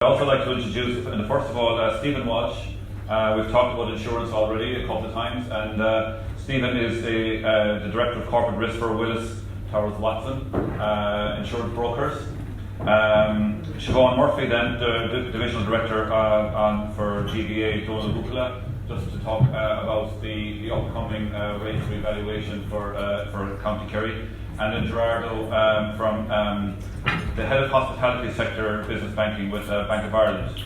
I'd also like to introduce, and first of all, Stephen Walsh. We've talked about insurance already a couple of times, and Stephen is the Director of Corporate Risk for Willis, Towers Watson, insurance brokers. Siobhan Murphy, then the Divisional Director for GBA, Donal Buachalla, just to talk about the upcoming rates revaluation for County Kerry. And then Gerardo from the Head of Hospitality Sector Business Banking with Bank of Ireland.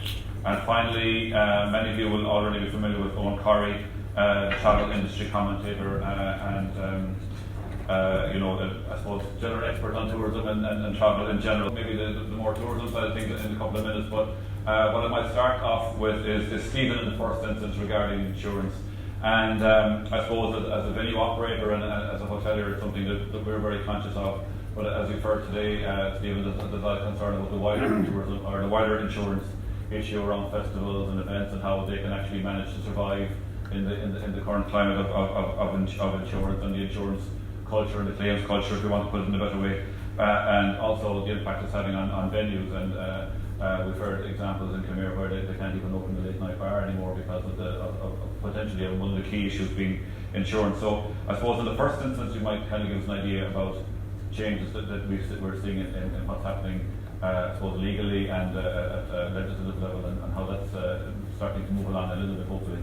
And finally, many of you will already be familiar with Eoghan Corry, travel industry commentator and I suppose general expert on tourism and travel in general. Maybe the more tourism side of things in a couple of minutes, but what I might start off with is Stephen in the first instance regarding insurance. And I suppose as a venue operator and as a hotelier, it's something that we're very conscious of. But as you've heard today, Stephen, there's a lot of concern about the wider tourism or the wider insurance issue around festivals and events and how they can actually manage to survive in the current climate of insurance and the insurance culture and the claims culture, if you want to put it in a better way, and also the impact it's having on venues. And we've heard examples in Khmer where they can't even open the late night bar anymore because of potentially one of the key issues being insurance. So I suppose in the first instance you might kind of give us an idea about changes that we're seeing in what's happening, I suppose legally and at a legislative level, and how that's starting to move along a little bit, hopefully.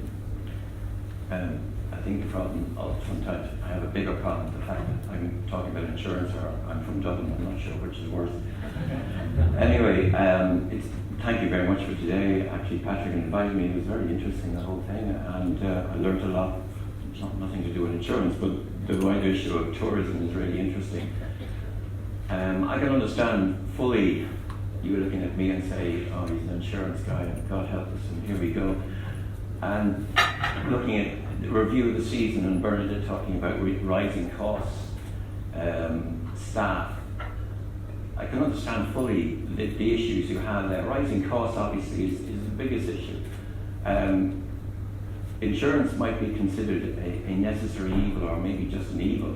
I think the problem, sometimes I have a bigger problem with the fact that I'm talking about insurance, or I'm from Dublin, I'm not sure which is worse. Anyway, thank you very much for today. Actually, Patrick invited me. It was very interesting, the whole thing, and I learned a lot. It's nothing to do with insurance, but the wider issue of tourism is really interesting. I can understand fully you looking at me and say, oh, he's an insurance guy, and God help us, and here we go. And looking at the review of the season and Bernadette talking about rising costs, staff, I can understand fully the issues you have there. Rising costs obviously is the biggest issue. Insurance might be considered a necessary evil, or maybe just an evil.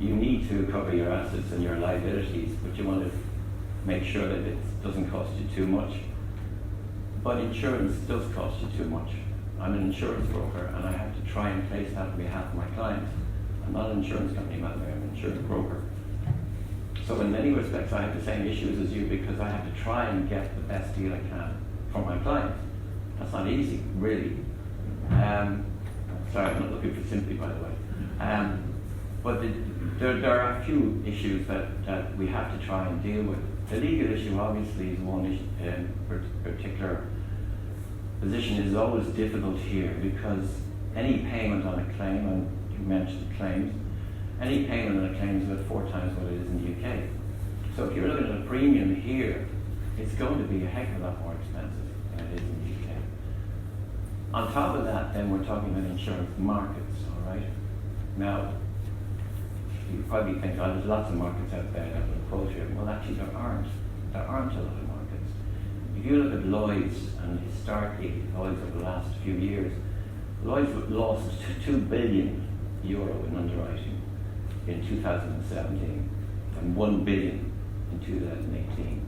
You need to cover your assets and your liabilities, but you want to make sure that it doesn't cost you too much. But insurance does cost you too much. I'm an insurance broker, and I have to try and place that on behalf of my clients. I'm not an insurance company, I'm an insurance broker. So in many respects, I have the same issues as you, because I have to try and get the best deal I can for my clients. That's not easy, really. Sorry, I'm not looking for sympathy, by the way. But there are a few issues that we have to try and deal with. The legal issue, obviously, is one particular position is always difficult here, because any payment on a claim, and you mentioned claims, any payment on a claim is about 4 times what it is in the UK. So if you're looking at a premium here, it's going to be a heck of a lot more expensive than it is in the UK. On top of that, then we're talking about insurance markets, all right? Now, you probably think, oh, there's lots of markets out there that will quote you. Well, actually, there aren't. There aren't a lot of markets. If you look at Lloyd's, and historically, Lloyd's over the last few years, Lloyd's lost €2 billion in underwriting in 2017 and €1 billion in 2018.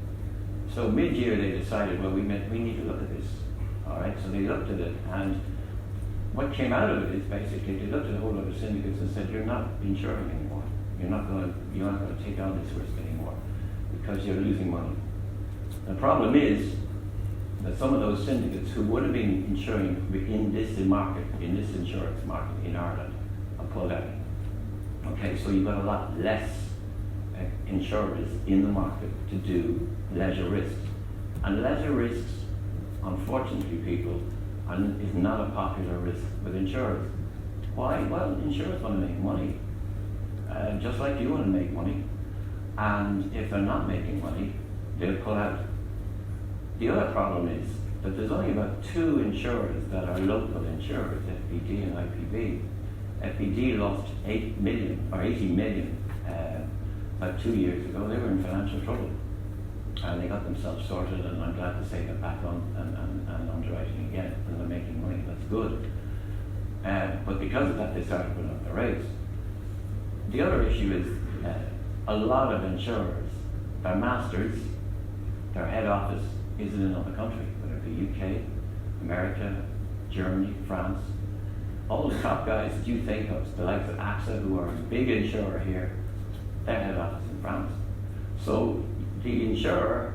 So mid-year they decided, well, we need to look at this. All right, so they looked at it, and what came out of it is basically they looked at a whole lot of syndicates and said, you're not insuring anymore. You're not going to take on this risk anymore because you're losing money. The problem is that some of those syndicates who would have been insuring in this insurance market in Ireland are pulled out. Okay, so you've got a lot less insurers in the market to do leisure risks. And leisure risks, unfortunately, people, is not a popular risk with insurers. Why? Well, insurers want to make money, just like you want to make money. And if they're not making money, they'll pull out. The other problem is that there's only about 2 insurers that are local insurers, FPD and IPV. FPD lost 80 million about 2 years ago. They were in financial trouble, and they got themselves sorted, and I'm glad to say they're back on and underwriting again, and they're making money. That's good. But because of that, they started putting up the rates. The other issue is a lot of insurers, their masters, their head office is in another country, whether it be UK, America, Germany, France. All the top guys that you think of, the likes of AXA, who are a big insurer here, their head office in France. So the insurer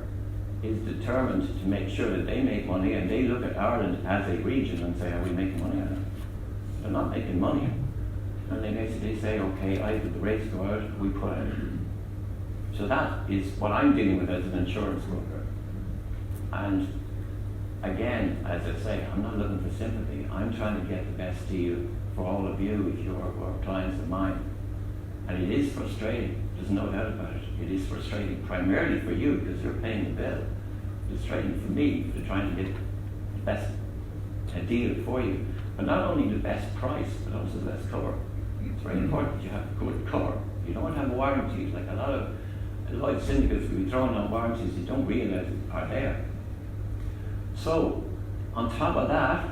is determined to make sure that they make money, and they look at Ireland as a region and say, are we making money on it? They're not making money. And they basically say, okay, either the rates go out, we put out. So that is what I'm dealing with as an insurance broker. And again, as I say, I'm not looking for sympathy. I'm trying to get the best deal for all of you if you're clients of mine. And it is frustrating, there's no doubt about it. It is frustrating primarily for you because you're paying the bill. It's frustrating for me for trying to get the best deal for you. But not only the best price, but also the best cover. It's very important that you have good cover. You don't have warranties, like a lot of syndicates will be throwing on warranties you don't realize are there. So, on top of that,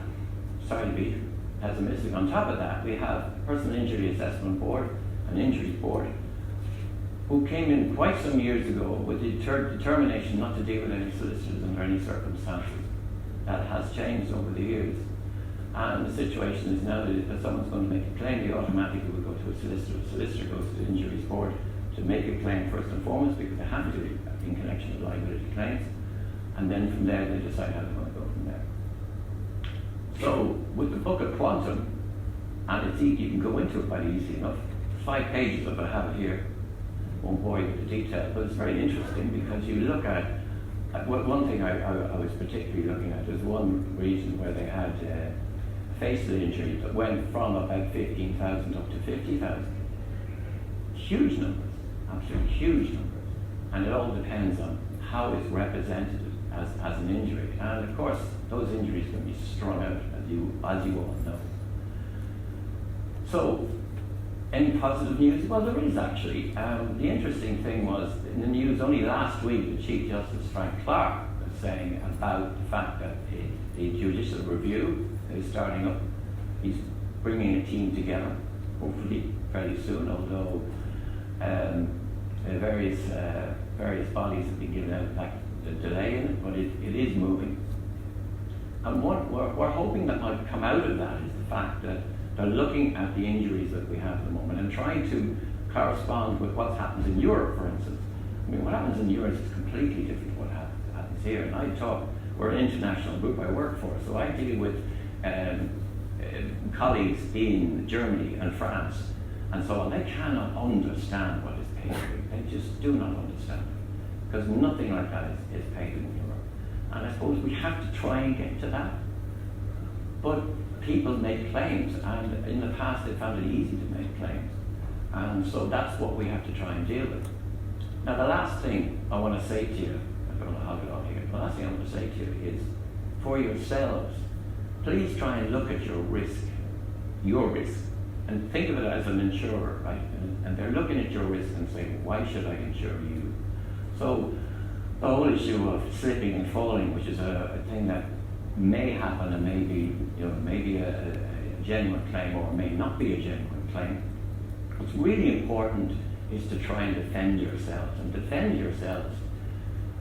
sorry to be pessimistic, on top of that, we have Personal Injury Assessment Board, an injuries board, who came in quite some years ago with the determination not to deal with any solicitors under any circumstances. That has changed over the years. And the situation is now that if someone's going to make a claim, they automatically will go to a solicitor. The solicitor goes to the injuries board to make a claim first and foremost, because they have to in connection with liability claims. And then from there, they decide how they want to go from there. So, with the book of Quantum, and it's you can go into it quite easy enough. 5 pages of it, I have it here. Won't bore you with the detail, but it's very interesting because you look at one thing I was particularly looking at. There's one region where they had facial injuries that went from about 15,000 up to 50,000. Huge numbers, absolutely huge numbers. And it all depends on how it's represented as an injury. And of course, those injuries can be strung out, as you all know. So, any positive news? Well, there is actually. The interesting thing was, in the news only last week, the Chief Justice Frank Clark was saying about the fact that a judicial review is starting up. He's bringing a team together, hopefully fairly soon, although various bodies have been given out back a delay in it, but it is moving. And what we're hoping that might come out of that is the fact that they're looking at the injuries that we have at the moment and trying to correspond with what happens in Europe, for instance. I mean, what happens in Europe is completely different to what happens here. And we're an international group I work for, so I deal with colleagues in Germany and France and so on. They cannot understand what is paid. They just do not understand it, because nothing like that is paid in Europe. And I suppose we have to try and get to that. But people make claims, and in the past they found it easy to make claims. And so that's what we have to try and deal with. Now the last thing I want to say to you, I don't know how to get on here, the last thing I want to say to you is, for yourselves, please try and look at your risk, and think of it as an insurer, right? And they're looking at your risk and saying, why should I insure you? So the whole issue of slipping and falling, which is a thing that may happen and maybe a genuine claim or may not be a genuine claim. What's really important is to try and defend yourselves. And defend yourselves,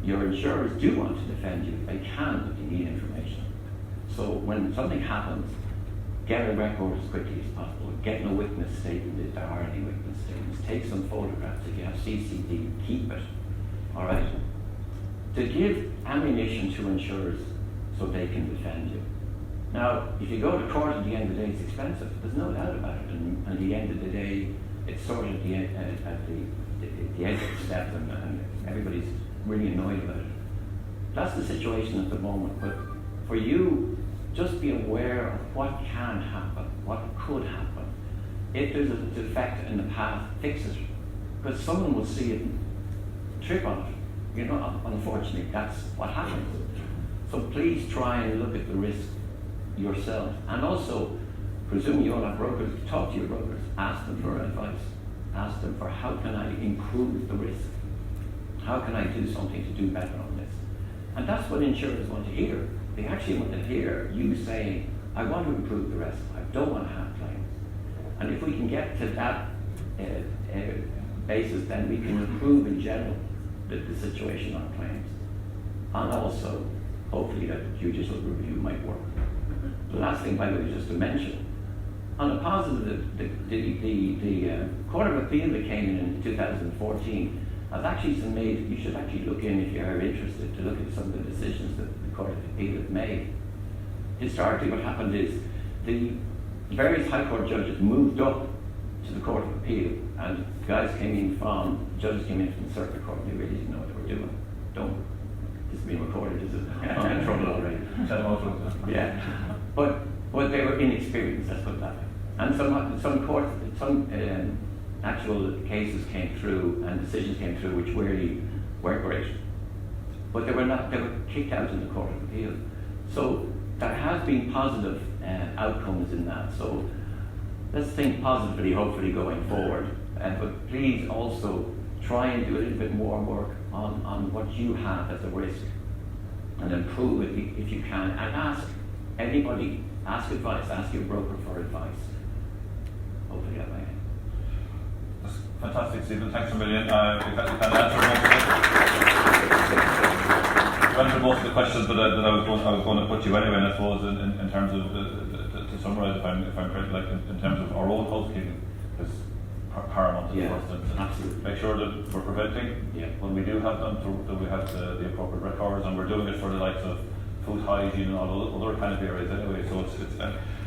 your insurers do want to defend you. They can, but they need information. So when something happens, get a record as quickly as possible. Get a witness statement if there are any witness statements. Take some photographs. If you have CCD, keep it. All right? To give ammunition to insurers so they can defend you. Now, if you go to court at the end of the day, it's expensive. There's no doubt about it. And at the end of the day, it's sort of at the edge of the step, and everybody's really annoyed about it. That's the situation at the moment. But for you, just be aware of what can happen, what could happen. If there's a defect in the path, fix it. Because someone will see it and trip on it. You know, unfortunately, that's what happens. So please try and look at the risk yourself. And also, presume you all have brokers, talk to your brokers, ask them for advice. Ask them for how can I improve the risk? How can I do something to do better on this? And that's what insurers want to hear. They actually want to hear you saying, I want to improve the risk. I don't want to have claims. And if we can get to that basis, then we can improve in general the situation on claims. And also, that judicial review might work. The last thing, by the way, just to mention, on the positive, the Court of Appeal that came in 2014 has actually made, you should actually look in if you are interested to look at some of the decisions that the Court of Appeal have made. Historically, what happened is the various High Court judges moved up to the Court of Appeal, and judges came in from the Circuit Court, and they really didn't know what they were doing. This is being recorded, is it? I'm in trouble already. Yeah. But they were inexperienced, let's put it that way. And some actual cases came through and decisions came through which really weren't great. But they were kicked out in the Court of Appeal. So there has been positive outcomes in that. So let's think positively, hopefully, going forward. But please also try and do a little bit more work on what you have as a risk and improve it if you can. And ask anybody, ask advice, ask your broker for advice. Hopefully that way. That's fantastic, Stephen. Thanks a million. You kind of answered most of the questions that I was going to put you anyway, and I suppose in terms of to summarise, if I'm correct, like in terms of our own housekeeping is paramount in the first instance. Absolutely. Make sure that we're preventing when we do have them, that we have the appropriate records, and we're doing it for the likes of food hygiene and all other kind of areas anyway. So it's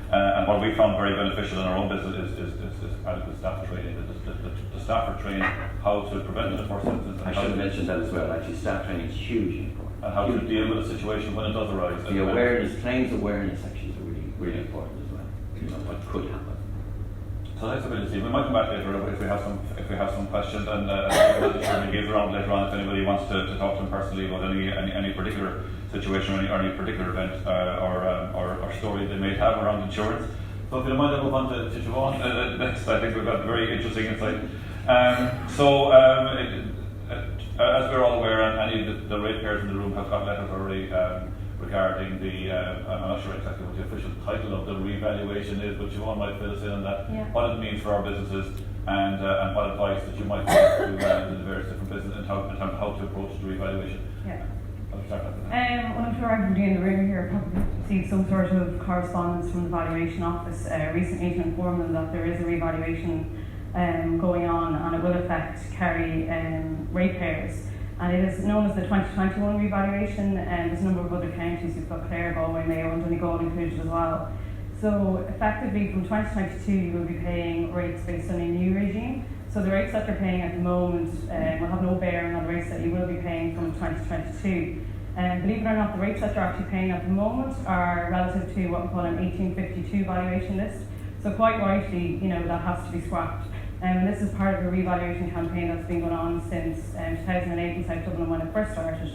and what we found very beneficial in our own business is adequate staff training. The staff are trained how to prevent it in the first instance. I should have mentioned that as well. Actually, staff training is hugely important. And how to deal with a situation when it does arise. The awareness, claims awareness actually is really important as well. You know what could happen. So thanks a million, Steve. We might come back later if we have some questions, and we'll give around later on if anybody wants to talk to him personally about any particular situation or any particular event or story they may have around insurance. So if you don't mind, I'll move on to Siobhan next. I think we've got very interesting insight. As we're all aware, and any of the ratepayers in the room have got letters already regarding I'm not sure exactly what the official title of the revaluation is, but Siobhan might fill us in on that, what it means for our businesses, and what advice that you might give to the various different businesses in terms of how to approach the revaluation. Yeah. I'll start with that. Well, I'm sure everybody in the room here probably received some sort of correspondence from the valuation office recently to inform them that there is a revaluation going on, and it will affect Kerry ratepayers. And it is known as the 2021 revaluation, and there's a number of other counties. You've got Clare, Galway, Mayo, and Donegal included as well. So effectively from 2022 you will be paying rates based on a new regime. So the rates that you're paying at the moment will have no bearing on the rates that you will be paying from 2022. And believe it or not, the rates that you're actually paying at the moment are relative to what we call an 1852 valuation list. So quite rightly, that has to be scrapped. And this is part of a revaluation campaign that's been going on since 2008 in South Dublin when it first started.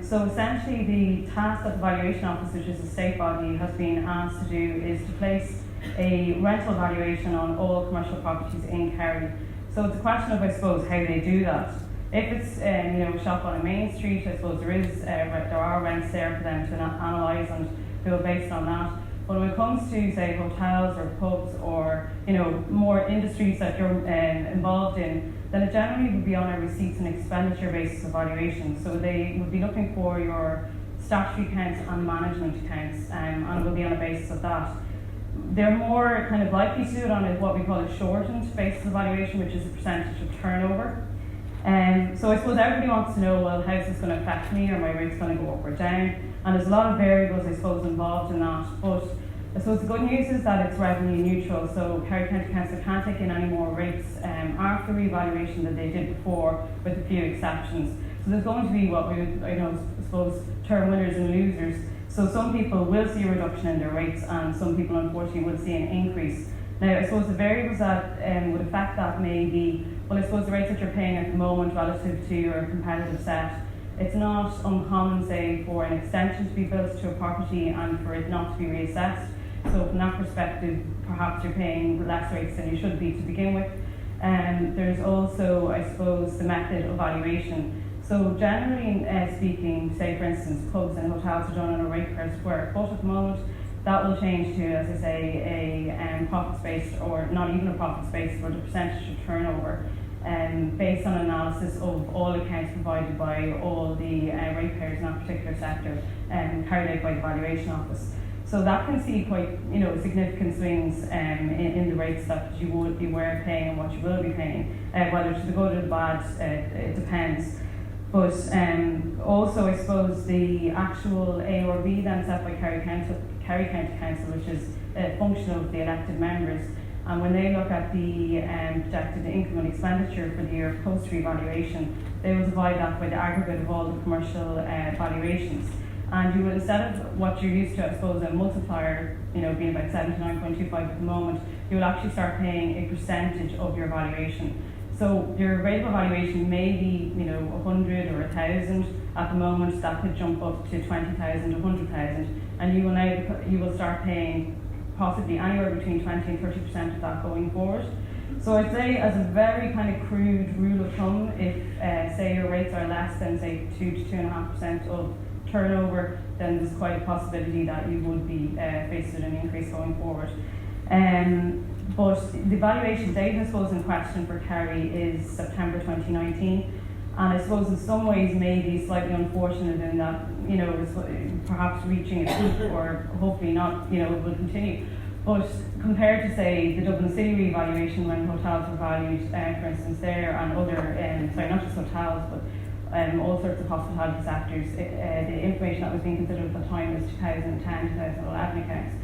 So essentially the task that the Valuation Office, which is a state body, has been asked to do is to place a rental valuation on all commercial properties in Kerry. So it's a question of, I suppose, how they do that. If it's a shop on a main street, I suppose there are rents there for them to analyse and build based on that. But when it comes to, say, hotels or pubs or more industries that you're involved in, then it generally would be on a receipts and expenditure basis of valuation. So they would be looking for your statutory accounts and management accounts, and it will be on a basis of that. They're more kind of likely to do it on what we call a shortened basis of valuation, which is a percentage of turnover. So I suppose everybody wants to know, well, how's this going to affect me? Are my rates going to go up or down? And there's a lot of variables, I suppose, involved in that. But I suppose the good news is that it's revenue neutral. So Kerry County Council can't take in any more rates after revaluation than they did before, with a few exceptions. So there's going to be what we would, I suppose, term winners and losers. So some people will see a reduction in their rates, and some people, unfortunately, will see an increase. Now, I suppose the variables that would affect that may be, well, I suppose the rates that you're paying at the moment relative to your competitive set. It's not uncommon, say, for an extension to be built to a property and for it not to be reassessed. So from that perspective, perhaps you're paying less rates than you should be to begin with. There's also, I suppose, the method of valuation. So generally speaking, say for instance, pubs and hotels are done on a rate per square foot at the moment. That will change to, as I say, a profits-based, or not even a profits-based, but a percentage of turnover. based on analysis of all accounts provided by all the ratepayers in that particular sector, carried out by the Valuation Office. So that can see quite, significant swings in the rates that you would be aware of paying and what you will be paying. Whether it's the good or the bad, it depends. But also, I suppose, the actual ARB then set by Kerry County Council, which is a function of the elected members, and when they look at the projected income and expenditure for the year post-revaluation, they will divide that by the aggregate of all the commercial valuations. And you will, instead of what you're used to, I suppose, a multiplier, being about 79.25 at the moment, you will actually start paying a percentage of your valuation. So your rate of valuation may be, 100 or 1,000 at the moment. That could jump up to 20,000, 100,000, and you will start paying possibly anywhere between 20 and 30% of that going forward. So I'd say, as a very kind of crude rule of thumb, if say your rates are less than say 2 to 2.5% of turnover, then there's quite a possibility that you would be faced with an increase going forward. But the valuation date, I suppose, in question for Kerry is September 2019, and I suppose in some ways maybe slightly unfortunate in that, it's perhaps reaching a peak, or hopefully not, it will continue. But compared to, say, the Dublin City revaluation when hotels were valued, for instance, there, and other, not just hotels, but all sorts of hospitality sectors, the information that was being considered at the time was 2010, 2011 accounts.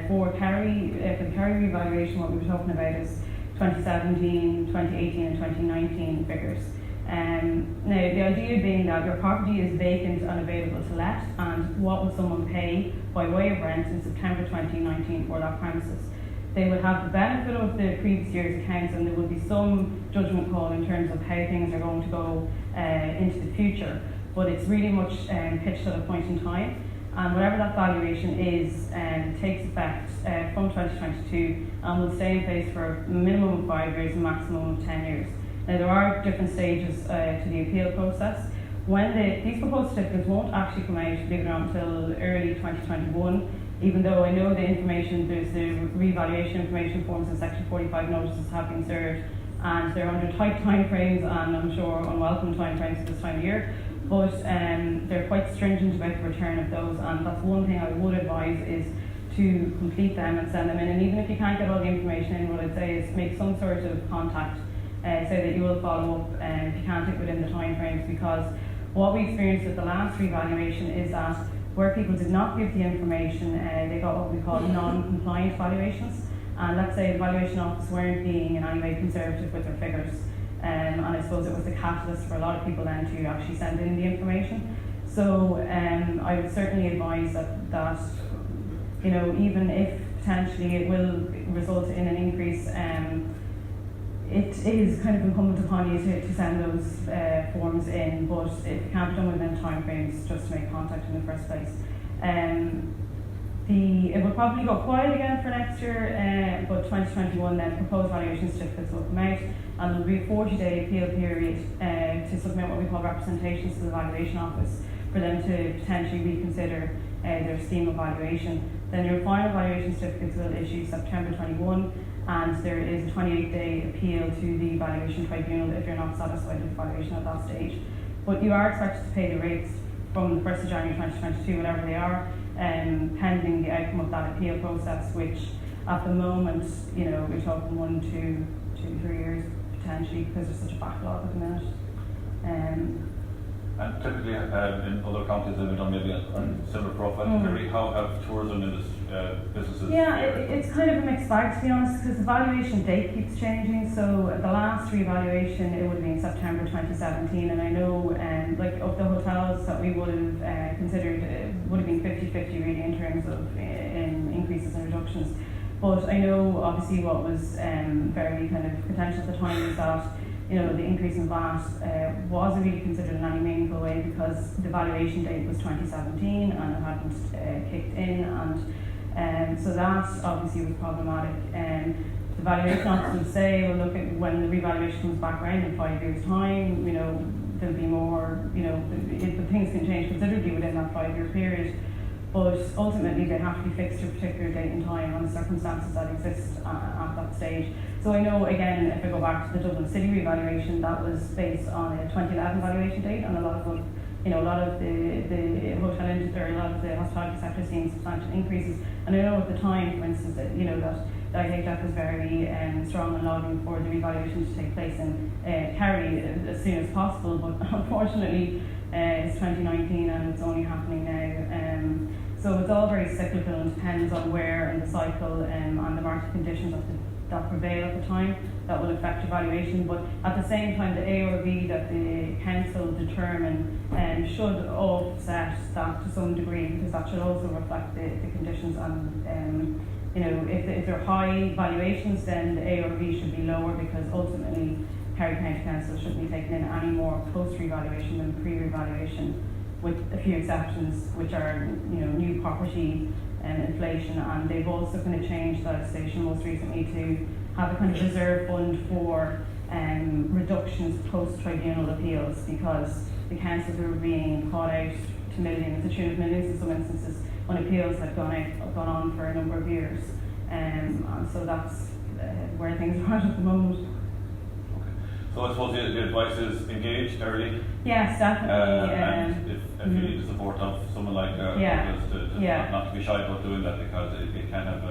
For the Kerry revaluation, what we were talking about is 2017, 2018 and 2019 figures. Now, the idea being that your property is vacant and available to let, and what will someone pay by way of rent in September 2019 for that premises? They will have the benefit of the previous year's accounts, and there will be some judgment call in terms of how things are going to go into the future, but it's really much pitched at a point in time. And whatever that valuation is, takes effect from 2022 and will stay in place for a minimum of 5 years and maximum of 10 years. Now, there are different stages to the appeal process. When these proposed certificates won't actually come out, believe it or not, until early 2021, even though I know the information, there's the revaluation information forms and Section 45 notices have been served, and they're under tight time frames, and I'm sure unwelcome time frames at this time of year. But they're quite stringent about the return of those, and that's one thing I would advise is to complete them and send them in. And even if you can't get all the information in, what I'd say is make some sort of contact so that you will follow up if you can't do it within the time frames, because what we experienced with the last revaluation is that where people did not give the information, they got what we call non-compliant valuations. And let's say the valuation office weren't being in any way conservative with their figures. And I suppose it was the catalyst for a lot of people then to actually send in the information. So I would certainly advise that even if potentially it will result in an increase, it is kind of incumbent upon you to send those forms in, but if you can't be done within time frames, just to make contact in the first place. It will probably go quiet again for next year, but 2021 then proposed valuation certificates will come out, and there will be a 40-day appeal period to submit what we call representations to the Valuation Office for them to potentially reconsider their scheme of valuation. Then your final valuation certificates will issue September 21, and there is a 28-day appeal to the Valuation Tribunal if you're not satisfied with the valuation at that stage. But you are expected to pay the rates from the 1st of January 2022, whatever they are, pending the outcome of that appeal process, which at the moment, we're talking 1, 2, 3 years potentially, because there's such a backlog at the minute. And typically in other counties they've done maybe a similar profile. Kerry, how have tourism businesses? Yeah, it's kind of a mixed bag, to be honest, because the valuation date keeps changing. So the last revaluation, it would have been September 2017, and I know of the hotels that we would have considered, it would have been 50-50 really in terms of increases and reductions. But I know obviously what was very kind of potential at the time was that the increase in VAT wasn't really considered in any meaningful way, because the valuation date was 2017 and it hadn't kicked in, and so that obviously was problematic. The valuation office would say, well, look, when the revaluation comes back around in 5 years' time, there'll be more, the things can change considerably within that 5-year period. But ultimately, they have to be fixed to a particular date and time and the circumstances that exist at that stage. So I know, again, if I go back to the Dublin City revaluation, that was based on a 2011 valuation date, and a lot of the hotel industry, or a lot of the hospitality sector seeing substantial increases. And I know at the time, for instance, that the IHF was very strong on lobbying for the revaluation to take place in Kerry as soon as possible, but unfortunately it's 2019 and it's only happening now. So it's all very cyclical and depends on where in the cycle and the market conditions that prevail at the time that will affect evaluation. But at the same time, the ARV that the council determine should offset that to some degree, because that should also reflect the conditions. And if they're high valuations, then the ARV should be lower, because ultimately Kerry County Council shouldn't be taking in any more post-revaluation than pre-revaluation, with a few exceptions, which are new property and inflation. And they've also kind of changed legislation most recently to have a kind of reserve fund for reductions post-tribunal appeals, because the councils are being caught out to millions, the tune of millions in some instances, when appeals have gone on for a number of years. And so that's where things are at the moment. So I suppose the advice is engage early. Yes, definitely. And if you need the support of someone like not to be shy about doing that, because it can have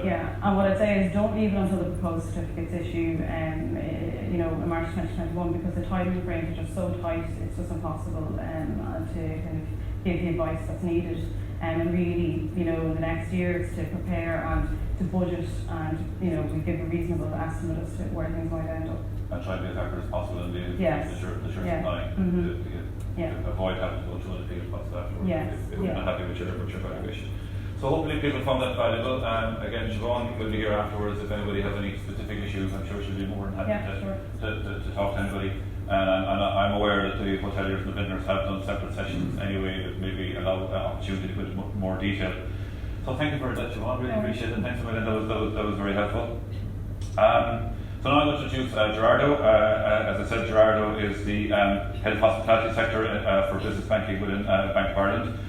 and what I'd say is don't leave it until the proposed certificates issue in March 2021, because the time frames are just so tight, it's just impossible to kind of give the advice that's needed. And really, in the next year, it's to prepare and to budget, and we give a reasonable estimate as to where things might end up. And try to be as accurate as possible in the sure supply to avoid having to go through an appeal process afterwards if you're not happy with your valuation. So hopefully people found that valuable. Again, Siobhan will be here afterwards if anybody has any specific issues. I'm sure she'll be more than happy to talk to anybody. And I'm aware that the hoteliers and the vintners have done separate sessions anyway that maybe allow opportunity to go into more detail. So thank you for that, Siobhan. Really appreciate it. Thanks a million. That was very helpful. So now I'll introduce Gerardo. As I said, Gerardo is the head of hospitality sector for business banking within Bank of Ireland.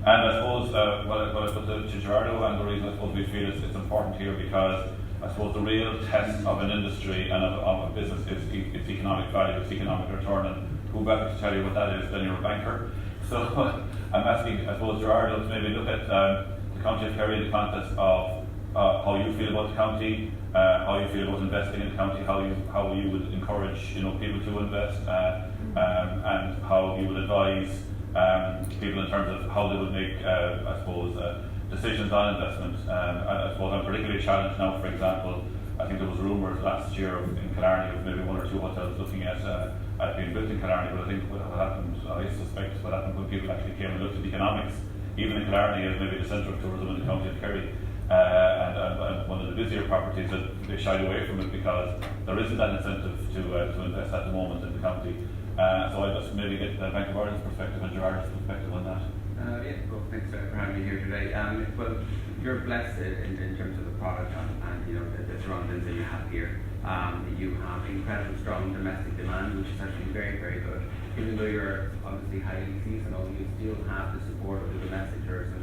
And I suppose what I put to Gerardo, and the reason I suppose we feel it's important here, because I suppose the real test of an industry and of a business is its economic value, its economic return, and who better to tell you what that is than you're a banker. So I'm asking, I suppose, Gerardo to maybe look at the County of Kerry in the context of how you feel about the county, how you feel about investing in the county, how you would encourage people to invest, and how you would advise people in terms of how they would make, I suppose, decisions on investment. I suppose I'm particularly challenged now. For example, I think there was rumours last year in Killarney of maybe one or two hotels looking at being built in Killarney, but I think what happened, I suspect what happened when people actually came and looked at the economics, even in Killarney as maybe the centre of tourism in the county of Kerry, and one of the busier properties, that they shied away from it because there isn't that incentive to invest at the moment in the county. So I just maybe get the Bank of Ireland's perspective and Gerardo's perspective on that. Well, thanks for having me here today. Well, you're blessed in terms of the product and the surroundings that you have here. You have incredibly strong domestic demand, which is actually very, very good. Even though you're obviously highly seasonal, you still have the support of the domestic tourism,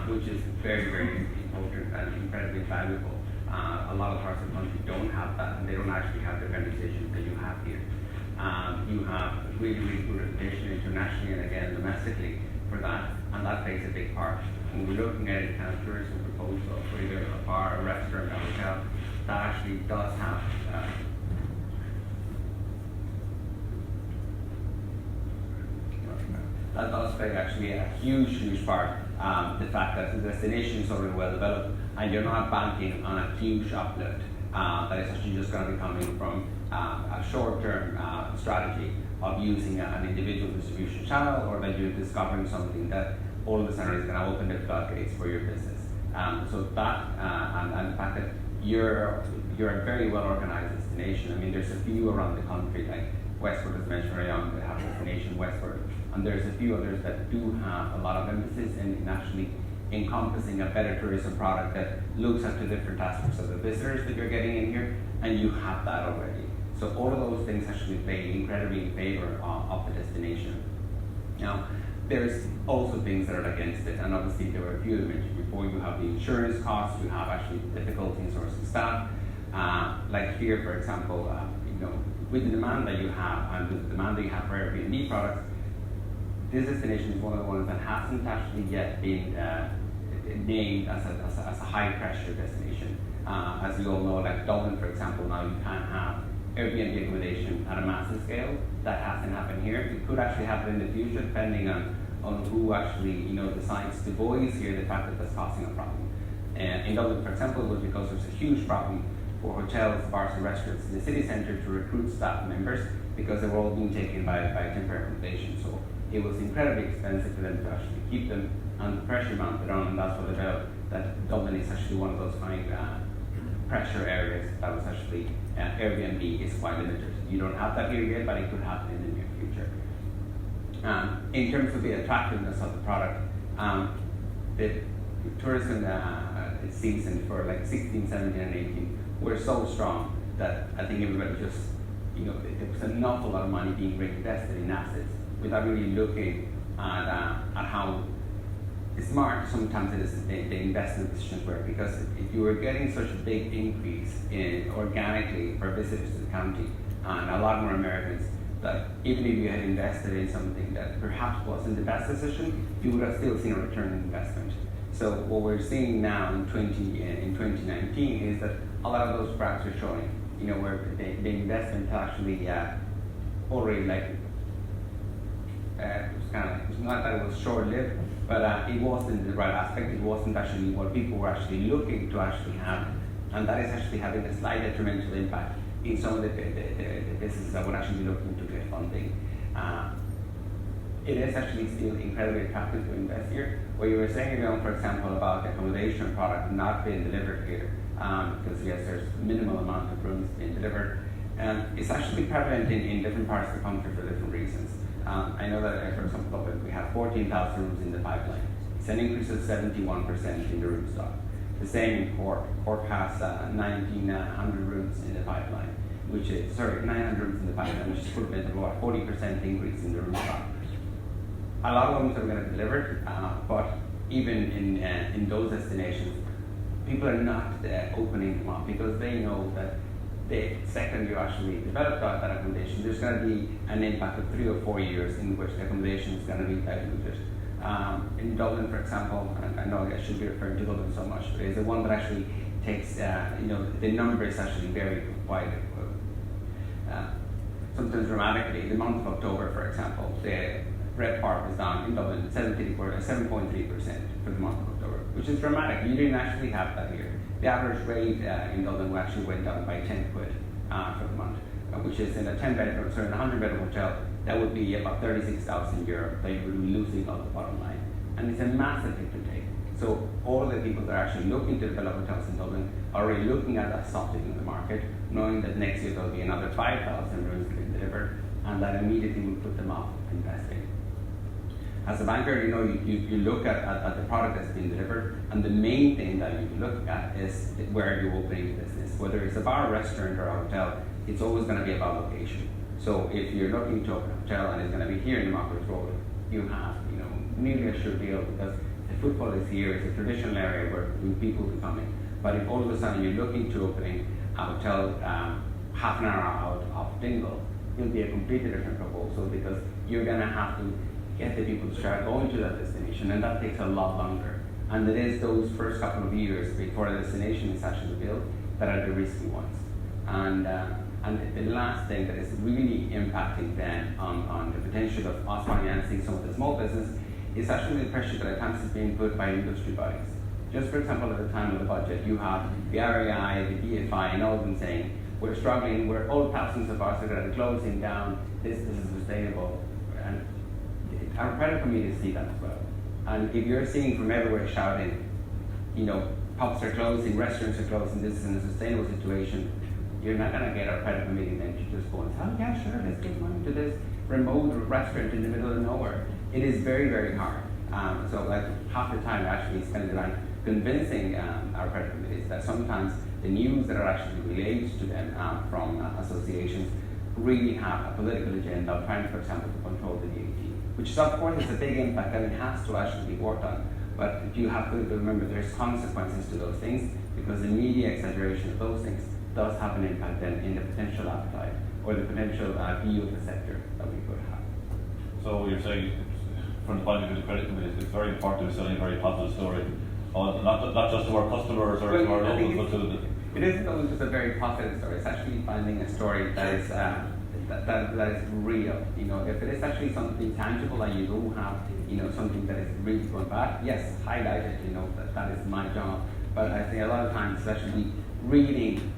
which is very, very important and incredibly valuable. A lot of parts of the country don't have that, and they don't actually have the organizations that you have here. You have really, really good reputation internationally and again domestically for that, and that plays a big part. When we're looking at a kind of tourism proposal for either a bar, a restaurant, a hotel, that actually does have that does play actually a huge part. The fact that the destination is already well developed and you're not banking on a huge uplift that is actually just going to be coming from a short-term strategy of using an individual distribution channel, or that you're discovering something that all of a sudden is going to open the floodgates for your business. So that and the fact that you're a very well organized destination. I mean, there's a few around the country, like Westward, as mentioned earlier on, that have destination Westward, and there's a few others that do have a lot of emphasis in actually encompassing a better tourism product that looks at the different aspects of the visitors that you're getting in here, and you have that already. So all of those things actually play incredibly in favor of the destination. Now, there's also things that are against it, and obviously there were a few that mentioned before. You have the insurance costs, you have actually difficulty in sourcing staff, Like here, for example, with the demand that you have and with the demand that you have for Airbnb products, this destination is one of the ones that hasn't actually yet been named as a high pressure destination. As you all know, like Dublin, for example, now you can't have Airbnb accommodation at a massive scale. That hasn't happened here. It could actually happen in the future, depending on who actually decides to voice here the fact that that's causing a problem. In Dublin, for example, it was because there's a huge problem for hotels, bars, and restaurants in the city centre to recruit staff members because they were all being taken by temporary accommodation. So it was incredibly expensive for them to actually keep them, and the pressure mounted on, and that's what about that Dublin is actually one of those high pressure areas that was actually Airbnb is quite limited. You don't have that here yet, but it could happen in the near future. In terms of the attractiveness of the product, the tourism season for like 16, 17, and 18 were so strong that I think everybody just, there was an awful lot of money being reinvested in assets without really looking at how smart sometimes it is the investment decisions were, because if you were getting such a big increase in organically for visitors to the county and a lot more Americans, that even if you had invested in something that perhaps wasn't the best decision, you would have still seen a return on investment. So what we're seeing now in 2019 is that a lot of those graphs are showing, where the investment actually already it's not that it was short-lived, but it wasn't the right aspect. It wasn't actually what people were actually looking to actually have, and that is actually having a slight detrimental impact in some of the businesses that would actually be looking to get funding. It is actually still incredibly attractive to invest here. What you were saying, for example, about the accommodation product not being delivered here, because yes, there's minimal amount of rooms being delivered. It's actually prevalent in different parts of the country for different reasons. I know that, for example, we have 14,000 rooms in the pipeline. It's an increase of 71% in the room stock. The same in Cork. Cork has 1,900 rooms in the pipeline, 900 rooms in the pipeline, which is equivalent to about 40% increase in the room stock. A lot of rooms are going to be delivered, but even in those destinations, people are not opening them up because they know that the second you actually develop that accommodation, there's going to be an impact of 3 or 4 years in which the accommodation is going to be diluted. In Dublin, for example, and I know I should be referring to Dublin so much, but it's the one that actually takes, the numbers actually vary quite sometimes dramatically. The month of October, for example, the RevPAR was down in Dublin 7.3% for the month of October, which is dramatic. You didn't actually have that here. The average rate in Dublin actually went down by 10 quid for the month, which is in a 100-bedroom hotel, that would be about 36,000 euro that you would be losing on the bottom line. And it's a massive hit to take. So all the people that are actually looking to develop hotels in Dublin are already looking at that softening of the market, knowing that next year there'll be another 5,000 rooms being delivered, and that immediately will put them off investing. As a banker, you look at the product that's being delivered, and the main thing that you look at is where you're opening the business. Whether it's a bar, restaurant, or a hotel, it's always going to be about location. So if you're looking to open a hotel and it's going to be here in the Market Road, you have nearly a sure deal, because the footfall is here. It's a traditional area where people will be coming. But if all of a sudden you're looking to opening a hotel half an hour out of Dingle, it'll be a completely different proposal, because you're going to have to get the people to start going to that destination, and that takes a lot longer. And it is those first couple of years before the destination is actually built that are the risky ones. And the last thing that is really impacting then on the potential of us financing some of the small business is actually the pressure that at times is being put by industry bodies. Just for example, at the time of the budget, you have the RAI, the BFI, and all of them saying, we're struggling, we're all thousands of us are going to be closing down, this is sustainable. And our credit committees see that as well. And if you're seeing from everywhere shouting, pubs are closing, restaurants are closing, this is an unsustainable situation, you're not going to get our credit committee then to just go and say, oh yeah, sure, let's give money to this remote restaurant in the middle of nowhere. It is very, very hard. So like half the time I actually spend the time convincing our credit committees that sometimes the news that are actually relayed to them from associations really have a political agenda of trying, for example, to control the VAT, which is, of course, is a big impact and it has to actually be worked on. But you have to remember there's consequences to those things, because the media exaggeration of those things does have an impact then in the potential appetite or the potential view of the sector that we could have. So you're saying, from the point of view of the credit committee, it's very important to be selling a very positive story, not just to our customers or to our locals, but to the... It isn't always just a very positive story. It's actually finding a story that is that is real. You know, if it is actually something tangible and you do have, you know, something that is really going bad, yes, highlight it. You know, that is my job. But I think a lot of times, especially reading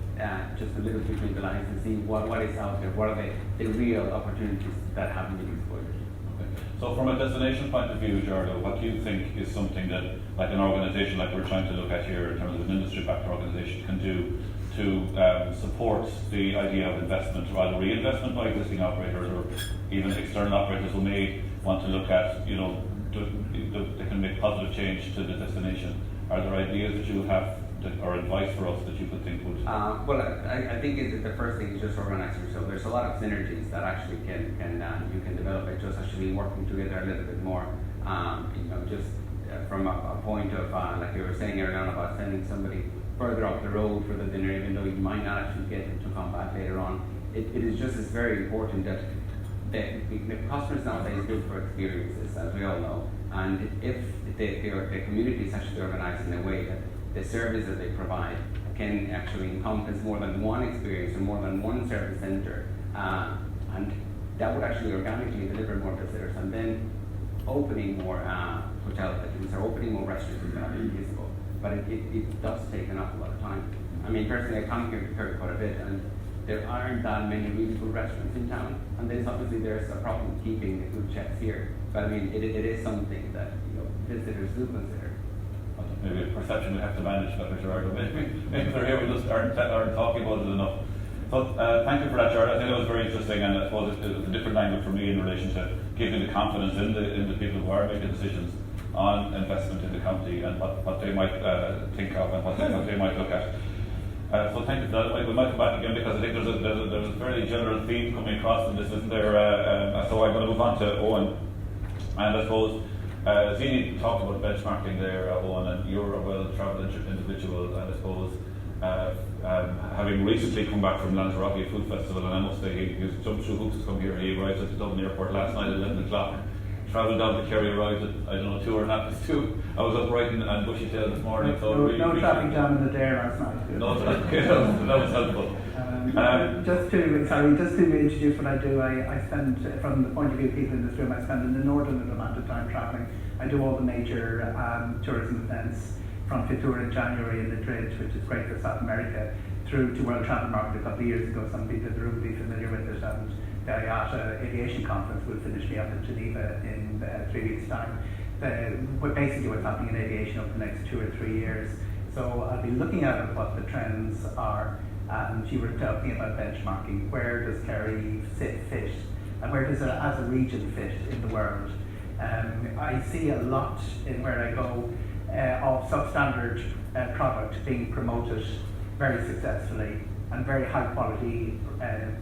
just a little between the lines and see what is out there, what are the real opportunities that haven't been exploited. So from a destination point of view, Gerardo, what do you think is something that, like an organisation like we're trying to look at here in terms of an industry-backed organisation, can do to support the idea of investment, or either reinvestment by existing operators or even external operators who may want to look at, you know, they can make positive change to the destination? Are there ideas that you have or advice for us that you could think would? Well, I think the first thing is just organising yourself. There's a lot of synergies that actually can you can develop by just actually working together a little bit more. You know, just from a point of like you were saying earlier on about sending somebody further up the road for the dinner, even though you might not actually get them to come back later on. It is just as very important that the customers nowadays look for experiences, as we all know, and if the community is actually organised in a way that the service that they provide can actually encompass more than one experience or more than one service centre, and that would actually organically deliver more visitors, and then opening more hotel bedrooms or opening more restaurants is going to be feasible. But it does take an awful lot of time. I mean, personally, I come here to Kerry quite a bit, and there aren't that many really good restaurants in town, and there's a problem keeping the good chefs here. But I mean, it is something that, you know, visitors do consider. Maybe a perception we have to manage better, Gerardo. Maybe they're here, we just aren't talking about it enough. So thank you for that, Gerardo. I think that was very interesting, and I suppose it was a different angle for me in relation to giving the confidence in the people who are making decisions on investment in the county and what they might think of and what they might look at. So thank you for that. We might come back again because I think there's a fairly general theme coming across in this, isn't there? So I'm going to move on to Eoghan, and I suppose Zini talked about benchmarking there, Eoghan, and you're a well-travelled individual, and I suppose having recently come back from Lanzarote Food Festival, and I must say he jumped through hoops to come here. He arrived at the Dublin airport last night at 11 o'clock. Travelled down to Kerry, arrived at, I don't know, 2:30. I was up right in Buachalla this morning. So no traffic jam in the day last night. No, okay, that was helpful. Just to introduce what I do, I spend, from the point of view of people in this room, I spend an inordinate amount of time travelling. I do all the major tourism events, from Fitur in January in Madrid, which is great for South America, through to World Travel Market a couple of years ago. Some people in the room will be familiar with it, and the IATA Aviation Conference will finish me up in Geneva in 3 weeks' time. Basically what's happening in aviation over the next 2 or 3 years. So I'll be looking at what the trends are, and you were talking about benchmarking. Where does Kerry fit, and where does it as a region fit in the world? I see a lot in where I go of substandard product being promoted very successfully, and very high quality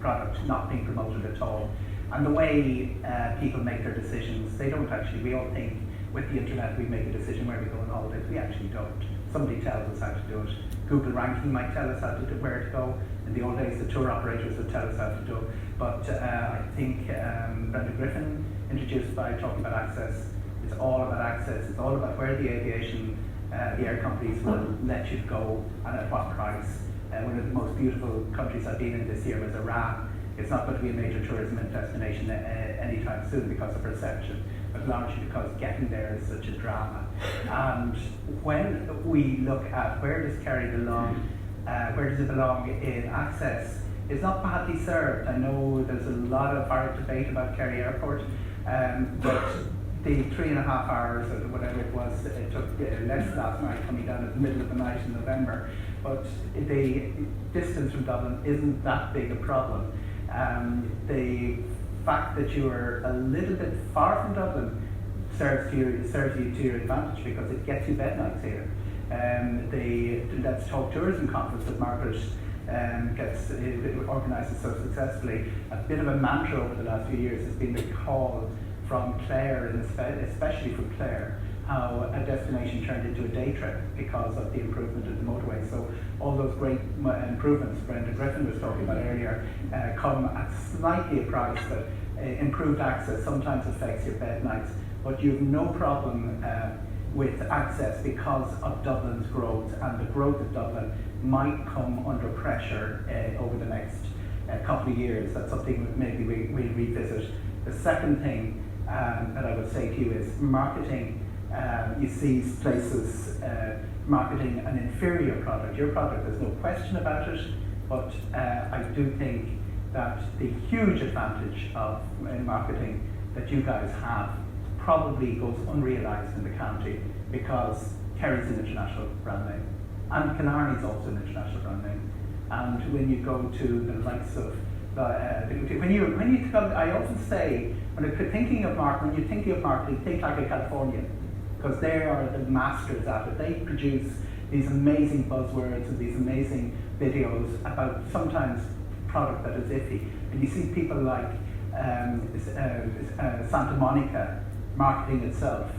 product not being promoted at all. And the way people make their decisions, they don't actually, we all think with the internet we make a decision where we go on holidays. We actually don't. Somebody tells us how to do it. Google ranking might tell us how to do, where to go. In the old days, the tour operators would tell us how to do it. But I think Brenda Griffin introduced by talking about access. It's all about access. It's all about where the aviation, the air companies will let you go and at what price. One of the most beautiful countries I've been in this year was Iran. It's not going to be a major tourism destination anytime soon because of perception, but largely because getting there is such a drama. And when we look at where does Kerry belong, where does it belong in access, it's not badly served. I know there's a lot of hard debate about Kerry Airport, but the 3.5 hours or whatever it was, it took less last night coming down at the middle of the night in November. But the distance from Dublin isn't that big a problem. The fact that you are a little bit far from Dublin serves you to your advantage because it gets you bed nights here. The Let's Talk Tourism Conference that Margaret organises so successfully, a bit of a mantra over the last few years has been the call from Clare, and especially from Clare, how a destination turned into a day trip because of the improvement in the motorway. So all those great improvements Brendan Griffin was talking about earlier come at slightly a price, but improved access sometimes affects your bed nights, but you have no problem with access because of Dublin's growth, and the growth of Dublin might come under pressure over the next couple of years. That's something that maybe we'll revisit. The second thing that I would say to you is marketing. You see places marketing an inferior product. Your product, there's no question about it, but I do think that the huge advantage of marketing that you guys have probably goes unrealised in the county, because Kerry's an international brand name, and Killarney's also an international brand name. And when you go to the likes of when you come, I often say, when you're thinking of marketing, think like a Californian, because they are the masters at it. They produce these amazing buzzwords and these amazing videos about sometimes product that is iffy. And you see people like Santa Monica marketing itself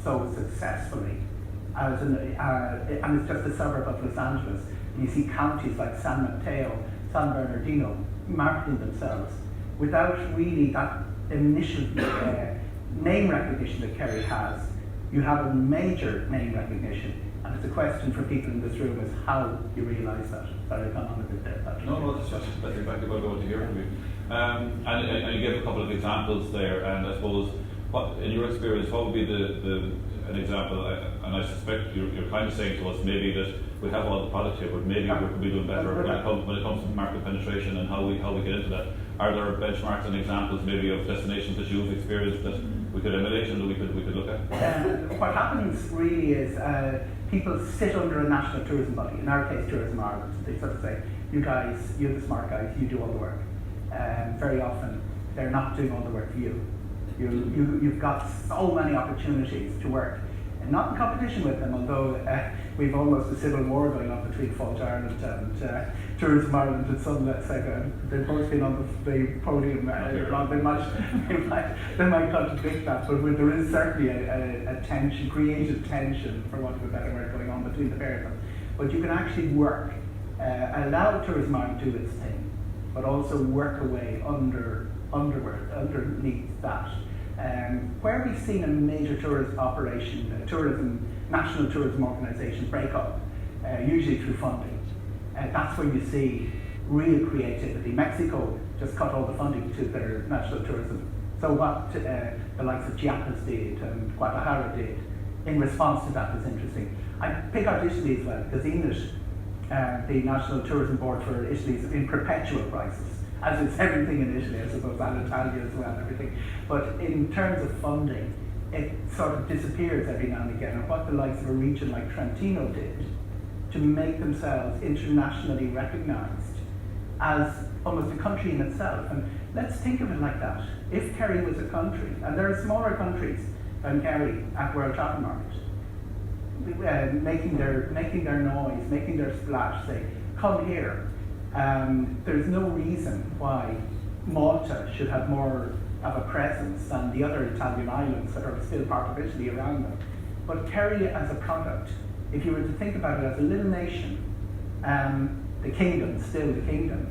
so successfully, and it's just a suburb of Los Angeles. And you see counties like San Mateo, San Bernardino marketing themselves without really that initial name recognition that Kerry has. You have a major name recognition, and it's a question for people in this room is how you realise that. Sorry, I've gone on a bit there, Patrick. No, that's exactly what I want to hear from you. And you gave a couple of examples there, and I suppose, what, in your experience, what would be an example? And I suspect you're kind of saying to us maybe that we have all the product here, but maybe we could be doing better when it comes to market penetration and how we get into that. Are there benchmarks and examples maybe of destinations that you've experienced that we could emulate and that we could look at? What happens really is people sit under a national tourism body, in our case Tourism Ireland. They sort of say, you guys, you're the smart guys, you do all the work. Very often they're not doing all the work for you. You've got so many opportunities to work, and not in competition with them, although we've almost a civil war going on between Fault Ireland and Tourism Ireland, and some, let's say, they've both been on the podium. They might contradict that, but there is certainly a tension, creative tension, for want of a better word, going on between the pair of them. But you can actually work, allow Tourism Ireland to do its thing, but also work away underneath that. Where we've seen a major tourist operation, national tourism organisation break up, usually through funding, that's when you see real creativity. Mexico just cut all the funding to their national tourism. So what the likes of Chiapas did and Guadalajara did in response to that was interesting. I pick out Italy as well, because the National Tourism Board for Italy is in perpetual crisis, as is everything in Italy, I suppose, and Italia as well, everything. But in terms of funding, it sort of disappears every now and again. And what the likes of a region like Trentino did to make themselves internationally recognised as almost a country in itself. And let's think of it like that. If Kerry was a country, and there are smaller countries than Kerry at World Travel Market, making their noise, making their splash, say, come here. There's no reason why Malta should have more of a presence than the other Italian islands that are still part of Italy around them. But Kerry as a product, if you were to think about it as a little nation, the kingdom, still the kingdom,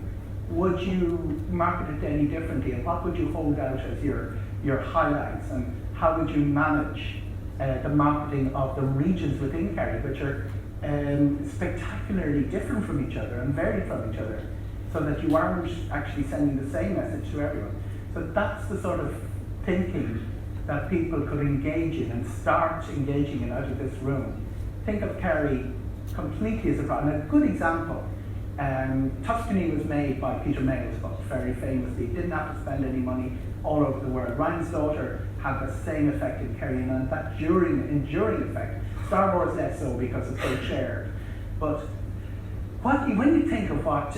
would you market it any differently, and what would you hold out as your highlights, and how would you manage the marketing of the regions within Kerry, which are spectacularly different from each other and varied from each other, so that you aren't actually sending the same message to everyone. So that's the sort of thinking that people could engage in and start engaging in out of this room. Think of Kerry completely as a product. And a good example, Tuscany was made by Peter Mayo's book, very famously. Didn't have to spend any money all over the world. Ryan's Daughter had the same effect in Kerry, and that enduring effect. Star Wars less so because it's so shared. But when you think of what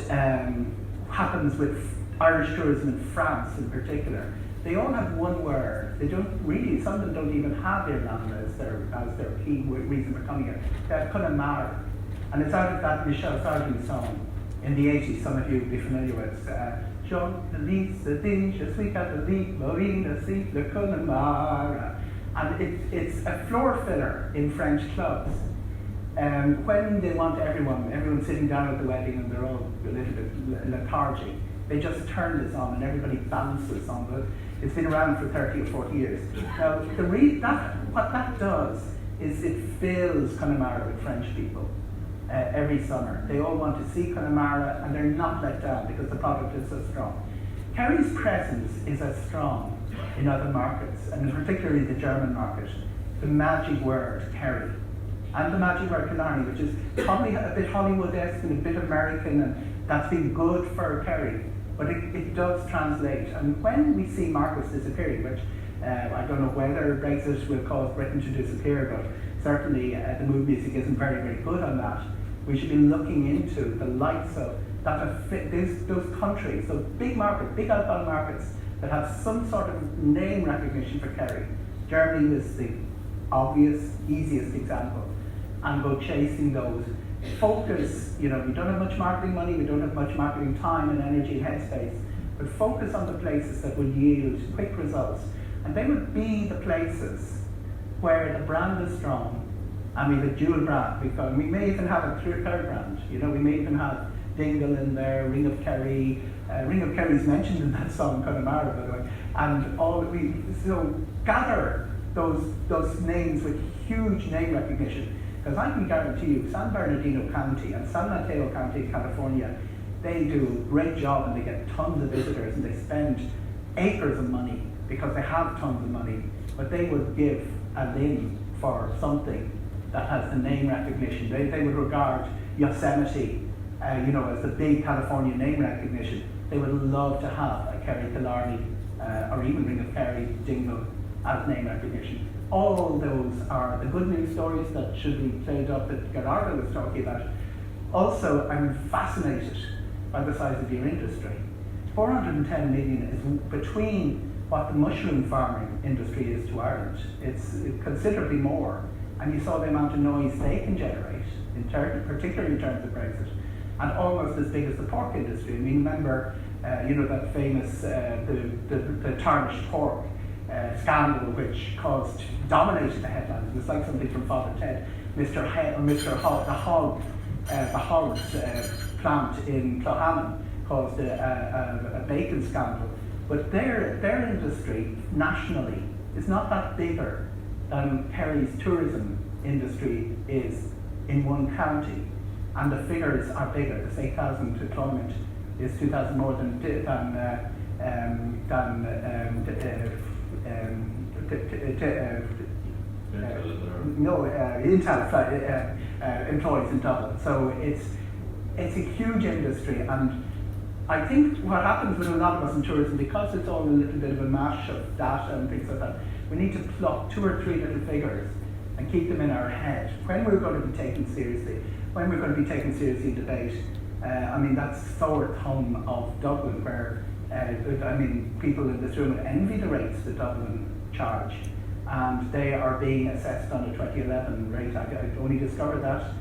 happens with Irish tourism in France in particular, they all have one word. They don't really, some of them don't even have Irlanda as their key reason for coming here. They have Connemara. And it's out of that Michel Sargent song in the 80s, some of you will be familiar with. Jean de Lys, the Dinge, Sweet Catholique, Marina, Seat, Le Connemara. And it's a floor filler in French clubs. When they want everyone sitting down at the wedding and they're all a little bit lethargic, they just turn this on and everybody bounces on it. It's been around for 30 or 40 years. Now, what that does is it fills Connemara with French people every summer. They all want to see Connemara and they're not let down because the product is so strong. Kerry's presence is as strong in other markets, and particularly the German market. The magic word Kerry and the magic word Killarney, which is probably a bit Hollywood-esque and a bit American, and that's been good for Kerry, but it does translate. And when we see markets disappearing, which I don't know whether Brexit will cause Britain to disappear, but certainly the mood music isn't very, very good on that. We should be looking into the likes of those countries, those big markets, big outbound markets that have some sort of name recognition for Kerry. Germany is the obvious, easiest example, and go chasing those. Focus, we don't have much marketing money, we don't have much marketing time and energy and headspace, but focus on the places that will yield quick results. And they would be the places where the brand is strong, and we have a dual brand. We may even have a third brand. We may even have Dingle in there, Ring of Kerry. Ring of Kerry is mentioned in that song, Connemara, by the way. And so gather those names with huge name recognition. Because I can guarantee you, San Bernardino County and San Mateo County in California, they do a great job and they get tons of visitors and they spend acres of money because they have tons of money. But they would give a limb for something that has the name recognition. They would regard Yosemite as the big California name recognition. They would love to have a Kerry Killarney or even Ring of Kerry Dingle as name recognition. All those are the good news stories that should be played up that Gerardo was talking about. Also, I'm fascinated by the size of your industry. 410 million is between what the mushroom farming industry is to Ireland. It's considerably more. And you saw the amount of noise they can generate, particularly in terms of Brexit, and almost as big as the pork industry. I mean, remember, that famous, the tarnished pork scandal, which dominated the headlines. It was like something from Father Ted. Mr. Hogg, the Hogg's plant in Clohammon caused a bacon scandal. But their industry nationally is not that bigger than Kerry's tourism industry is in one county, and the figures are bigger. This 8,000 employment is 2,000 more than Intel employees in Dublin. So it's a huge industry, and I think what happens with a lot of us in tourism, because it's all a little bit of a mash of data and things like that, we need to pluck 2 or 3 little figures and keep them in our head when we're going to be taken seriously. When we're going to be taken seriously in debate, that's sore thumb of Dublin, where people in this room envy the rates that Dublin charge, and they are being assessed on a 2011 rate. I only discovered that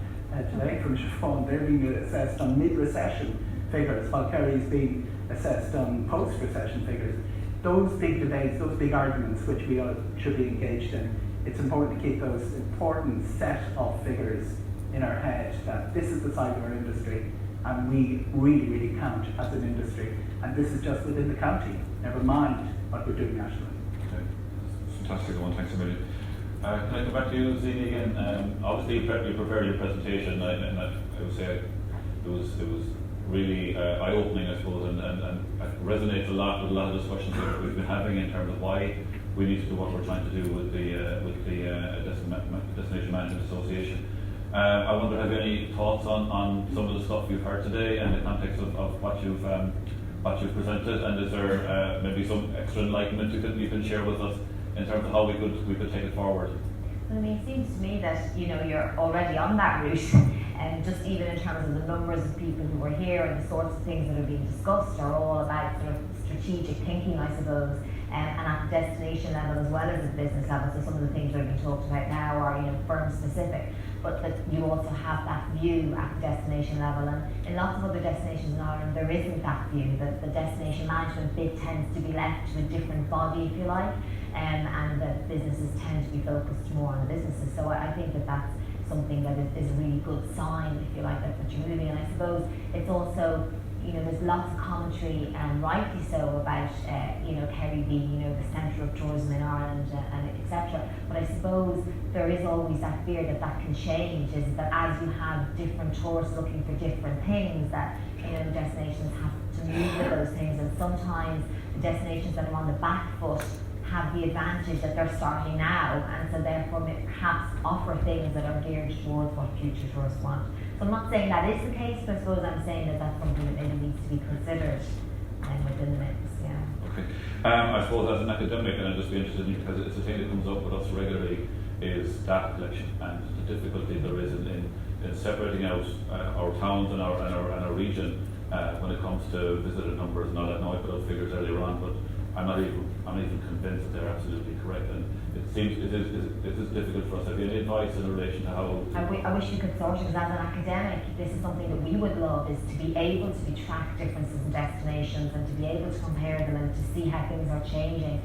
today from Siobhan. They're being assessed on mid-recession figures, while Kerry's being assessed on post-recession figures. Those big debates, those big arguments, which we all should be engaged in, it's important to keep those important set of figures in our head, that this is the size of our industry, and we really, really count as an industry. And this is just within the county, never mind what we're doing nationally. Okay. Fantastic one, thanks a million. Can I come back to you, Zini, again? Obviously, you prepared your presentation, and I would say it was really eye-opening, I suppose, and it resonates a lot with a lot of discussions that we've been having in terms of why we need to do what we're trying to do with the Destination Management Association. I wonder, have you any thoughts on some of the stuff you've heard today in the context of what you've presented, and is there maybe some extra enlightenment you can share with us in terms of how we could take it forward? Well, it seems to me that you're already on that route, and just even in terms of the numbers of people who are here and the sorts of things that are being discussed are all about sort of strategic thinking, I suppose, and at the destination level as well as at the business level. So some of the things that are being talked about now are firm specific, but that you also have that view at the destination level. And in lots of other destinations in Ireland, there isn't that view. That the destination management bit tends to be left to a different body, if you like. and the businesses tend to be focused more on the businesses. So I think that that's something that is a really good sign, if you like, that you're moving. And I suppose it's also, you know, there's lots of commentary, and rightly so, about you know, Kerry being, you know, the centre of tourism in Ireland and etc. But I suppose there is always that fear that that can change, is that as you have different tourists looking for different things, that, you know, destinations have to move with those things, and sometimes the destinations that are on the back foot have the advantage that they're starting now, and so therefore perhaps offer things that are geared towards what future tourists want. So I'm not saying that is the case, but I suppose I'm saying that that's something that maybe needs to be considered within the mix. Yeah. Okay. I suppose as an academic, and I'd just be interested in, because it's a thing that comes up with us regularly, is data collection and the difficulty there is in separating out our towns and our region when it comes to visitor numbers. And all that. Now I put out figures earlier on, but I'm not even convinced that they're absolutely correct, and it seems it is difficult for us. Have you any advice in relation to how? I wish you could sort it, because as an academic, this is something that we would love, is to be able to track differences in destinations and to be able to compare them and to see how things are changing.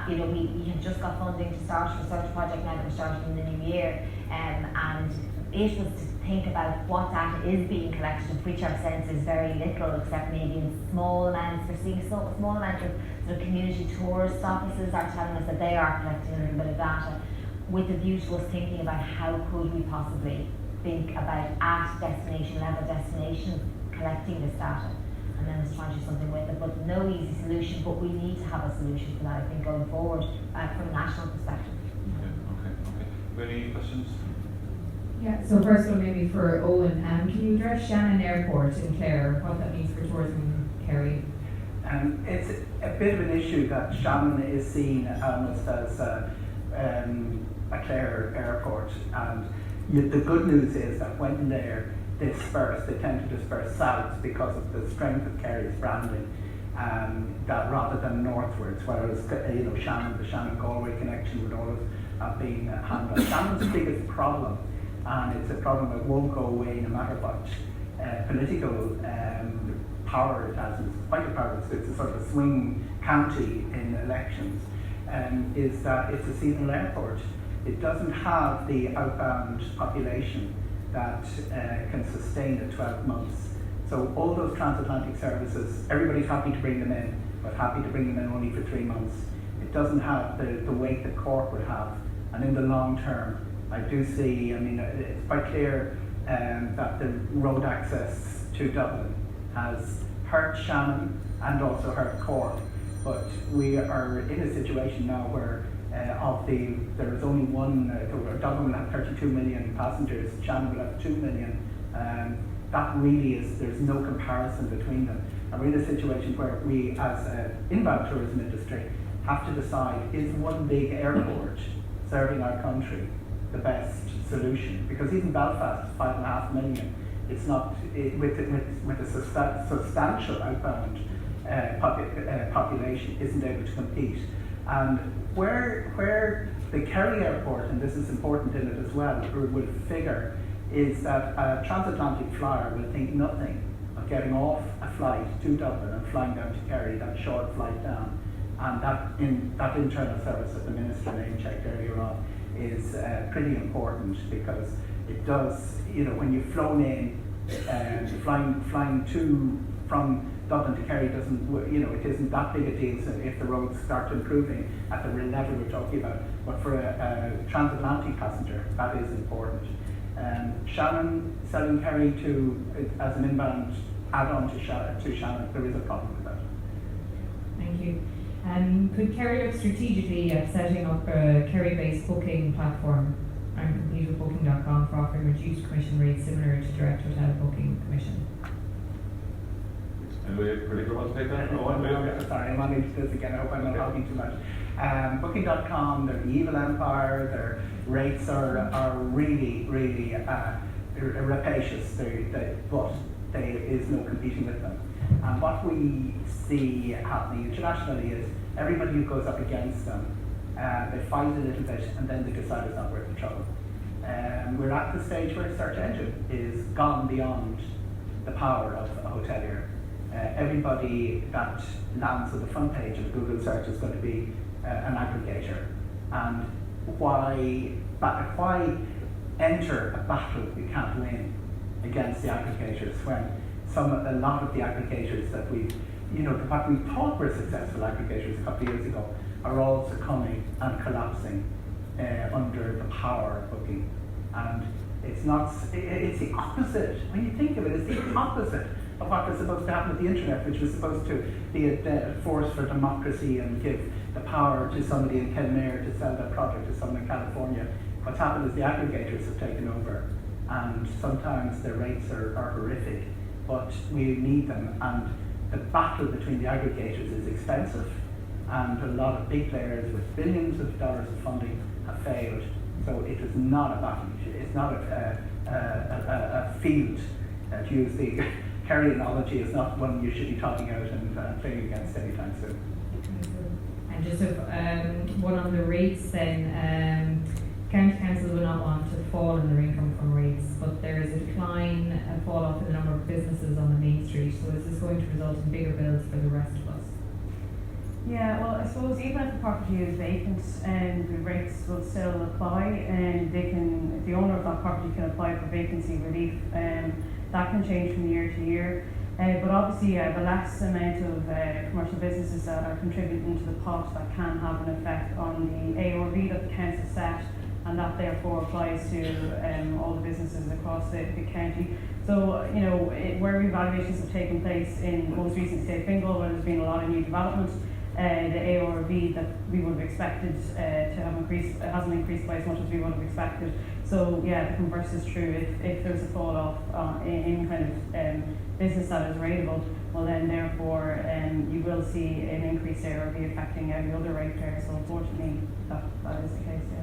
You know, we have just got funding to start a research project now that we're starting in the new year, and it was to think about what data is being collected, of which our sense is very little, except maybe in small amounts. We're seeing small amounts of sort of community tourist offices are telling us that they are collecting a little bit of data, with the view to us thinking about how could we possibly think about at destination level destinations collecting this data, and then let's try and do something with it. But no easy solution, but we need to have a solution for that, I think, going forward from a national perspective. Okay. Any questions? Yeah, so first of all, maybe for Eoghan, can you address Shannon Airport in Clare, what that means for tourism in Kerry? It's a bit of an issue that Shannon is seen almost as a Clare airport, and the good news is that when they're dispersed, they tend to disperse south because of the strength of Kerry's branding, that rather than northwards, whereas, you know, the Shannon-Galway connection would always have been handled. Shannon's biggest problem, and it's a problem that won't go away no matter what political power it has. It's quite a power. It's a sort of swing county in elections. Is that it's a seasonal airport. It doesn't have the outbound population that can sustain it 12 months. So all those transatlantic services, everybody's happy to bring them in, but happy to bring them in only for 3 months. It doesn't have the weight that Cork would have. And in the long term, I do see, I mean, it's quite clear that the road access to Dublin has hurt Shannon and also hurt Cork. But we are in a situation now where there is only one, Dublin will have 32 million passengers, Shannon will have 2 million. That really is, there's no comparison between them. And we're in a situation where we, as an inbound tourism industry, have to decide, is one big airport serving our country the best solution? Because even Belfast is 5.5 million. It's not, with a substantial outbound population, isn't able to compete. And where the Kerry airport, and this is important in it as well, will figure, is that a transatlantic flyer will think nothing of getting off a flight to Dublin and flying down to Kerry, that short flight down. And that internal service that the Minister name-checked earlier on is pretty important, because it does, you know, when you've flown in, flying from Dublin to Kerry doesn't, you know, it isn't that big a deal if the roads start improving at the level we're talking about. But for a transatlantic passenger, that is important. Shannon selling Kerry as an inbound add-on to Shannon, there is a problem with that. Thank you. Could Kerry look strategically at setting up a Kerry-based booking platform and compete with Booking.com for offering reduced commission rates similar to direct hotel booking commission? Anybody particular want to take that? Sorry, I'm on into this again. I hope I'm not talking too much. Booking.com, they're the evil empire. Their rates are really, really rapacious. But there is no competing with them. And what we see happening internationally is everybody who goes up against them, they fight a little bit and then they decide it's not worth the trouble. We're at the stage where search engine is gone beyond the power of a hotelier. Everybody that lands on the front page of Google search is going to be an aggregator. And why enter a battle we can't win against the aggregators when a lot of the aggregators that what we thought were successful aggregators a couple of years ago are all succumbing and collapsing under the power of booking. And it's the opposite. When you think of it, it's the opposite of what was supposed to happen with the internet, which was supposed to be a force for democracy and give the power to somebody in Killarney to sell their product to someone in California. What's happened is the aggregators have taken over, and sometimes their rates are horrific, but we need them. And the battle between the aggregators is expensive, and a lot of big players with billions of dollars of funding have failed. So it is not a battle. It's not a field. To use the Kerry analogy, is not one you should be talking out and playing against anytime soon. And just one on the rates then, county councils will not want to fall in their income from rates, but there is a decline, a fall off in the number of businesses on the main street, so is this going to result in bigger bills for the rest of us? Yeah, well, I suppose even if the property is vacant, the rates will still apply, and the owner of that property can apply for vacancy relief, that can change from year to year. But obviously, the less amount of commercial businesses that are contributing to the pot, that can have an effect on the AOV that the council set, and that therefore applies to all the businesses across the county. So, where revaluations have taken place in most recent state Fingal, where there's been a lot of new development, the AOV that we would have expected to have increased hasn't increased by as much as we would have expected. So yeah, the converse is true. If there's a fall off in kind of business that is rateable, well then therefore you will see an increased AOV affecting every other rate player. So unfortunately that is the case. Yeah.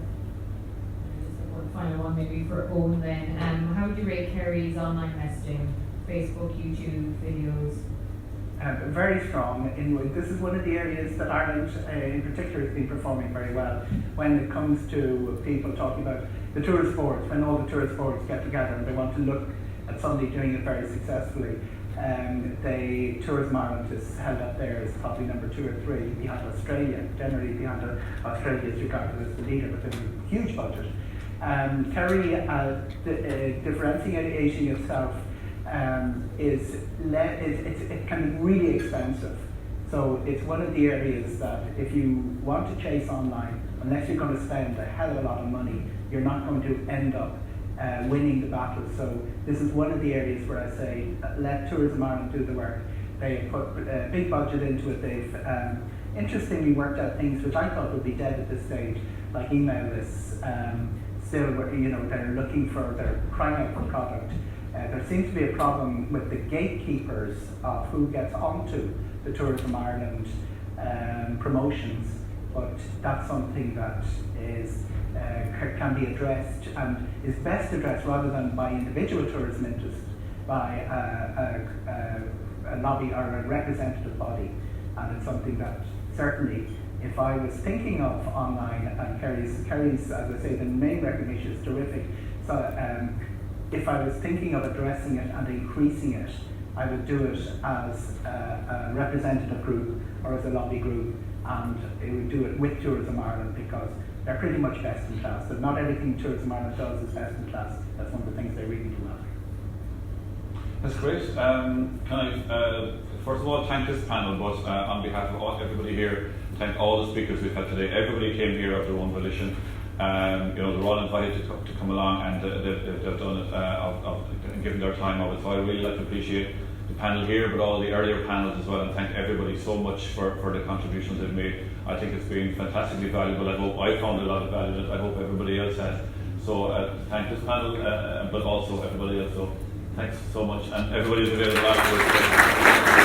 One final one maybe for Eoghan then. How would you rate Kerry's online messaging? Facebook, YouTube, videos? Very strong. This is one of the areas that Ireland in particular has been performing very well when it comes to people talking about the tourist boards, when all the tourist boards get together and they want to look at somebody doing it very successfully. The Tourism Ireland is held up there as probably number 2 or 3 behind Australia. Generally behind Australia is regarded as the leader with a huge budget. Kerry differentiating itself it can be really expensive. So it's one of the areas that if you want to chase online, unless you're going to spend a hell of a lot of money, you're not going to end up winning the battle. So this is one of the areas where I say let Tourism Ireland do the work. They put a big budget into it. They've interestingly worked out things which I thought would be dead at this stage, like email lists. Still, they're crying out for product. There seems to be a problem with the gatekeepers of who gets onto the Tourism Ireland promotions, but that's something that can be addressed and is best addressed rather than by individual tourism interests, by a lobby or a representative body. And it's something that certainly, if I was thinking of online, and Kerry's, as I say, the name recognition is terrific. So if I was thinking of addressing it and increasing it, I would do it as a representative group or as a lobby group, and it would do it with Tourism Ireland because they're pretty much best in class. So not everything Tourism Ireland does is best in class. That's one of the things they really do well. That's great. Can I, first of all, thank this panel, but on behalf of everybody here, thank all the speakers we've had today. Everybody came here of their own volition. They're all invited to come along, and they've done it, given their time of it. So I really like to appreciate the panel here, but all the earlier panels as well, and thank everybody so much for the contributions they've made. I think it's been fantastically valuable. I hope I found a lot of value in it. I hope everybody else has. So thank this panel, but also everybody else. So thanks so much, and everybody is available afterwards.